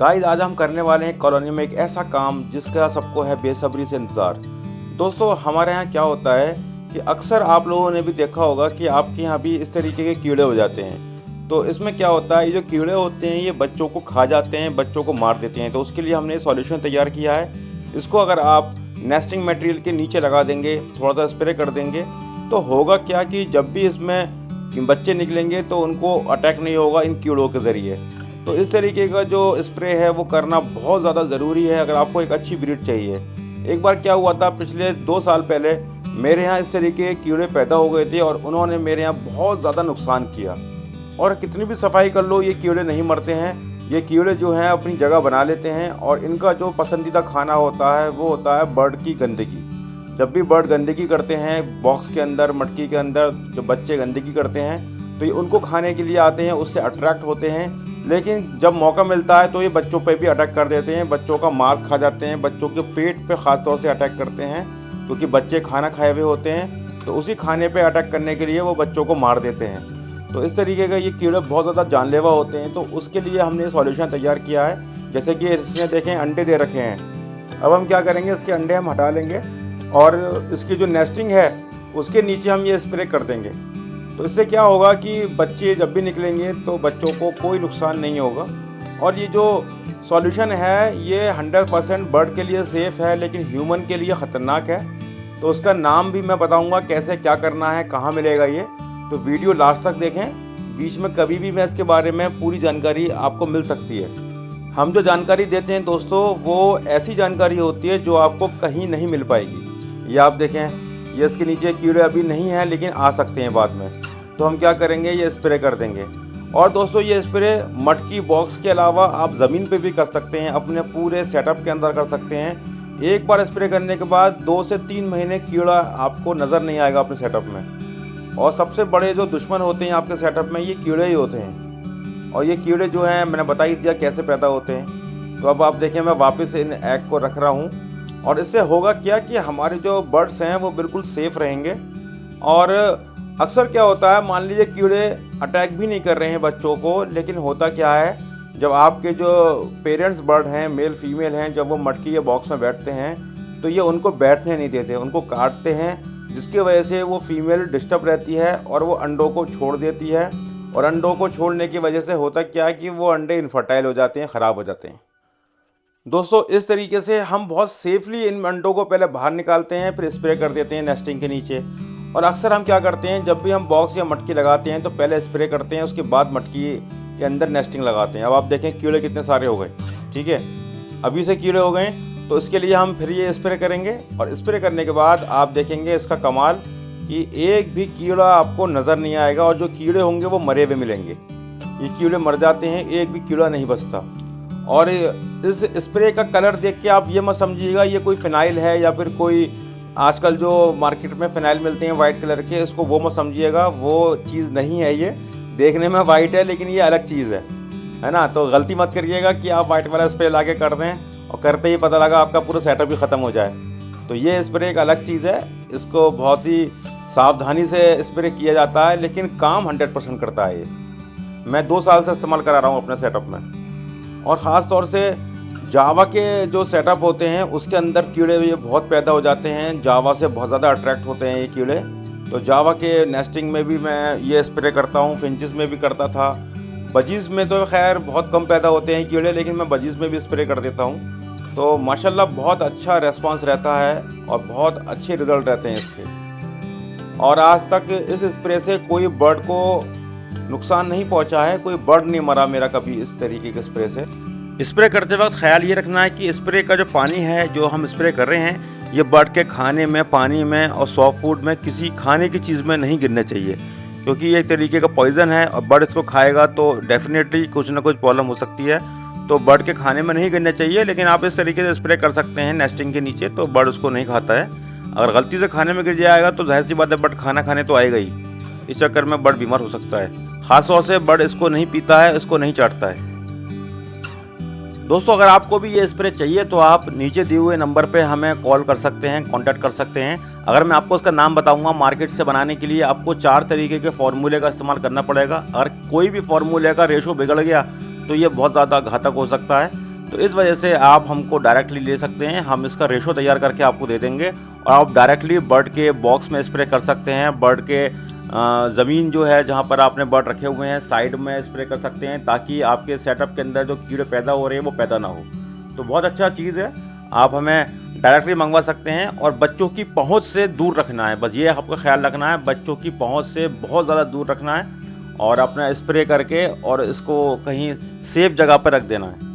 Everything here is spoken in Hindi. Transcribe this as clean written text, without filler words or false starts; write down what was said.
गाइस आज हम करने वाले हैं कॉलोनी में एक ऐसा काम जिसका सबको है बेसब्री से इंतज़ार। दोस्तों हमारे यहाँ क्या होता है कि अक्सर आप लोगों ने भी देखा होगा कि आपके यहाँ भी इस तरीके के कीड़े हो जाते हैं। तो इसमें क्या होता है, ये जो कीड़े होते हैं ये बच्चों को खा जाते हैं, बच्चों को मार देते हैं। तो उसके लिए हमने सॉल्यूशन तैयार किया है। इसको अगर आप नेस्टिंग मटेरियल के नीचे लगा देंगे, थोड़ा सा स्प्रे कर देंगे, तो होगा क्या कि जब भी इसमें बच्चे निकलेंगे तो उनको अटैक नहीं होगा इन कीड़ों के ज़रिए। तो इस तरीके का जो स्प्रे है वो करना बहुत ज़्यादा ज़रूरी है अगर आपको एक अच्छी ब्रीड चाहिए। एक बार क्या हुआ था, पिछले 2 साल पहले मेरे यहाँ इस तरीके के कीड़े पैदा हो गए थे और उन्होंने मेरे यहाँ बहुत ज़्यादा नुकसान किया। और कितनी भी सफाई कर लो ये कीड़े नहीं मरते हैं। ये कीड़े जो हैं अपनी जगह बना लेते हैं और इनका जो पसंदीदा खाना होता है वो होता है बर्ड की गंदगी। जब भी बर्ड गंदगी करते हैं, बॉक्स के अंदर, मटकी के अंदर जो बच्चे गंदगी करते हैं तो ये उनको खाने के लिए आते हैं, उससे अट्रैक्ट होते हैं। लेकिन जब मौका मिलता है तो ये बच्चों पे भी अटैक कर देते हैं, बच्चों का मांस खा जाते हैं, बच्चों के पेट पे ख़ास तौर से अटैक करते हैं क्योंकि बच्चे खाना खाए हुए होते हैं। तो उसी खाने पे अटैक करने के लिए वो बच्चों को मार देते हैं। तो इस तरीके का ये कीड़े बहुत ज़्यादा जानलेवा होते हैं। तो उसके लिए हमने सॉल्यूशन तैयार किया है। जैसे कि इसने देखें अंडे दे रखे हैं। अब हम क्या करेंगे, इसके अंडे हम हटा लेंगे और इसकी जो नेस्टिंग है उसके नीचे हम ये स्प्रे कर देंगे। तो इससे क्या होगा कि बच्चे जब भी निकलेंगे तो बच्चों को कोई नुकसान नहीं होगा। और ये जो सॉल्यूशन है ये 100% बर्ड के लिए सेफ़ है लेकिन ह्यूमन के लिए ख़तरनाक है। तो उसका नाम भी मैं बताऊंगा कैसे क्या करना है, कहाँ मिलेगा ये। तो वीडियो लास्ट तक देखें, बीच में कभी भी मैं इसके बारे में पूरी जानकारी आपको मिल सकती है। हम जो जानकारी देते हैं दोस्तों वो ऐसी जानकारी होती है जो आपको कहीं नहीं मिल पाएगी। ये आप देखें, ये इसके नीचे कीड़े अभी नहीं हैं लेकिन आ सकते हैं बाद में। तो हम क्या करेंगे, ये स्प्रे कर देंगे। और दोस्तों ये स्प्रे मटकी बॉक्स के अलावा आप ज़मीन पे भी कर सकते हैं, अपने पूरे सेटअप के अंदर कर सकते हैं। एक बार स्प्रे करने के बाद 2 से 3 महीने कीड़ा आपको नज़र नहीं आएगा अपने सेटअप में। और सबसे बड़े जो दुश्मन होते हैं आपके सेटअप में ये कीड़े ही होते हैं। और ये कीड़े जो हैं मैंने बता ही दिया कैसे पैदा होते हैं। तो अब आप देखें, मैं वापस इन एग को रख रहा हूँ और इससे होगा क्या कि हमारे जो बर्ड्स हैं वो बिल्कुल सेफ़ रहेंगे। और अक्सर क्या होता है, मान लीजिए कीड़े अटैक भी नहीं कर रहे हैं बच्चों को, लेकिन होता क्या है, जब आपके जो पेरेंट्स बर्ड हैं, मेल फीमेल हैं, जब वो मटकी या बॉक्स में बैठते हैं तो ये उनको बैठने नहीं देते, उनको काटते हैं, जिसकी वजह से वो फीमेल डिस्टर्ब रहती है और वो अंडों को छोड़ देती है। और अंडों को छोड़ने की वजह से होता क्या है कि वो अंडे इनफर्टाइल हो जाते हैं, ख़राब हो जाते हैं। दोस्तों इस तरीके से हम बहुत सेफली इन अंडों को पहले बाहर निकालते हैं, फिर स्प्रे कर देते हैं नेस्टिंग के नीचे। और अक्सर हम क्या करते हैं, जब भी हम बॉक्स या मटकी लगाते हैं तो पहले स्प्रे करते हैं, उसके बाद मटकी के अंदर नेस्टिंग लगाते हैं। अब आप देखें कीड़े कितने सारे हो गए, ठीक है, अभी से कीड़े हो गए। तो इसके लिए हम फिर ये स्प्रे करेंगे और स्प्रे करने के बाद आप देखेंगे इसका कमाल कि एक भी कीड़ा आपको नज़र नहीं आएगा। और जो कीड़े होंगे वो मरे हुए मिलेंगे। ये कीड़े मर जाते हैं, एक भी कीड़ा नहीं बचता। और इस स्प्रे का कलर देख के आप ये मत समझिएगा ये कोई फिनाइल है या फिर कोई आजकल जो मार्केट में फ़िनाइल मिलते हैं वाइट कलर के, इसको वो मत समझिएगा, वो चीज़ नहीं है। ये देखने में वाइट है लेकिन ये अलग चीज़ है ना। तो गलती मत करिएगा कि आप वाइट वाला स्प्रे ला के कर दें और करते ही पता लगा आपका पूरा सेटअप ही ख़त्म हो जाए। तो ये स्प्रे एक अलग चीज़ है, इसको बहुत ही सावधानी से स्प्रे किया जाता है लेकिन काम 100% करता है। ये मैं 2 साल से इस्तेमाल करा रहा हूँ अपने सेटअप में। और ख़ास तौर से जावा के जो सेटअप होते हैं उसके अंदर कीड़े ये बहुत पैदा हो जाते हैं, जावा से बहुत ज़्यादा अट्रैक्ट होते हैं ये कीड़े। तो जावा के नेस्टिंग में भी मैं ये स्प्रे करता हूँ, फिंचिस में भी करता था। बजीज़ में तो खैर बहुत कम पैदा होते हैं कीड़े, लेकिन मैं बजीज़ में भी स्प्रे कर देता हूँ। तो माशाल्लाह बहुत अच्छा रेस्पॉन्स रहता है और बहुत अच्छे रिज़ल्ट रहते हैं इसके। और आज तक इस स्प्रे से कोई बर्ड को नुकसान नहीं पहुँचा है, कोई बर्ड नहीं मरा मेरा कभी इस तरीके के स्प्रे से। स्प्रे करते वक्त ख्याल ये रखना है कि स्प्रे का जो पानी है जो हम स्प्रे कर रहे हैं ये बर्ड के खाने में, पानी में और सॉफ्ट फूड में किसी खाने की चीज़ में नहीं गिरना चाहिए, क्योंकि ये एक तरीके का पॉइज़न है और बर्ड इसको खाएगा तो डेफिनेटली कुछ ना कुछ प्रॉब्लम हो सकती है। तो बर्ड के खाने में नहीं गिरना चाहिए, लेकिन आप इस तरीके से स्प्रे कर सकते हैं नेस्टिंग के नीचे, तो बर्ड उसको नहीं खाता है। अगर गलती से खाने में गिर जाएगा तो जाहिर सी बात है बर्ड खाना खाने तो आएगा ही, इस चक्कर में बर्ड बीमार हो सकता है। ख़ास तौर से बर्ड इसको नहीं पीता है, इसको नहीं चाटता है। दोस्तों अगर आपको भी ये स्प्रे चाहिए तो आप नीचे दिए हुए नंबर पे हमें कॉल कर सकते हैं, कांटेक्ट कर सकते हैं। अगर मैं आपको उसका नाम बताऊंगा, मार्केट से बनाने के लिए आपको 4 तरीके के फार्मूले का इस्तेमाल करना पड़ेगा। अगर कोई भी फार्मूले का रेशो बिगड़ गया तो ये बहुत ज़्यादा घातक हो सकता है। तो इस वजह से आप हमको डायरेक्टली ले सकते हैं, हम इसका रेशो तैयार करके आपको दे देंगे और आप डायरेक्टली बर्ड के बॉक्स में स्प्रे कर सकते हैं। बर्ड के ज़मीन जो है जहाँ पर आपने बर्ड रखे हुए हैं साइड में स्प्रे कर सकते हैं, ताकि आपके सेटअप के अंदर जो कीड़े पैदा हो रहे हैं वो पैदा ना हो। तो बहुत अच्छा चीज़ है, आप हमें डायरेक्टली मंगवा सकते हैं और बच्चों की पहुंच से दूर रखना है, बस ये आपको ख्याल रखना है, बच्चों की पहुंच से बहुत ज़्यादा दूर रखना है और अपना स्प्रे करके और इसको कहीं सेफ जगह पर रख देना है।